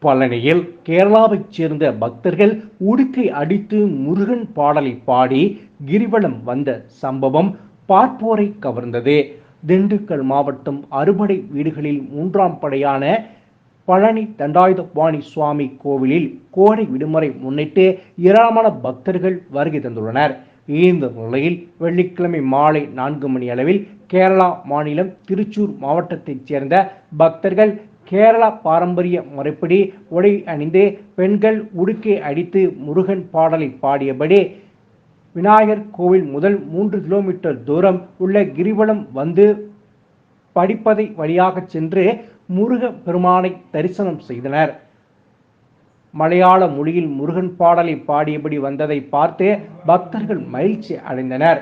பழனியில் கேரளாவைச் சேர்ந்த பக்தர்கள் உடுக்கை அடித்து முருகன் பாடலை பாடி கிரிவலம் வந்த சம்பவம் பார்ப்போரை கவர்ந்தது. திண்டுக்கல் மாவட்டம் அறுபடை வீடுகளில் மூன்றாம் படையான பழனி தண்டாயுதபாணி சுவாமி கோவிலில் கோடை விடுமுறை முன்னிட்டு ஏராளமான பக்தர்கள் வருகை தந்துள்ளனர். இந்த நிலையில் வெள்ளிக்கிழமை மாலை 4 மணி அளவில் கேரளா மாநிலம் திருச்சூர் மாவட்டத்தைச் சேர்ந்த பக்தர்கள் கேரளா பாரம்பரிய முறைப்படி உடை அணிந்து பெண்கள் உடுக்கை அடித்து முருகன் பாடலை பாடியபடி விநாயகர் கோவில் முதல் 3 கிலோமீட்டர் தூரம் உள்ள கிரிவலம் வந்து படிப்பதை வழியாக சென்று முருக பெருமானை தரிசனம் செய்தனர். மலையாள மொழியில் முருகன் பாடலை பாடியபடி வந்ததை பார்த்து பக்தர்கள் மகிழ்ச்சி அடைந்தனர்.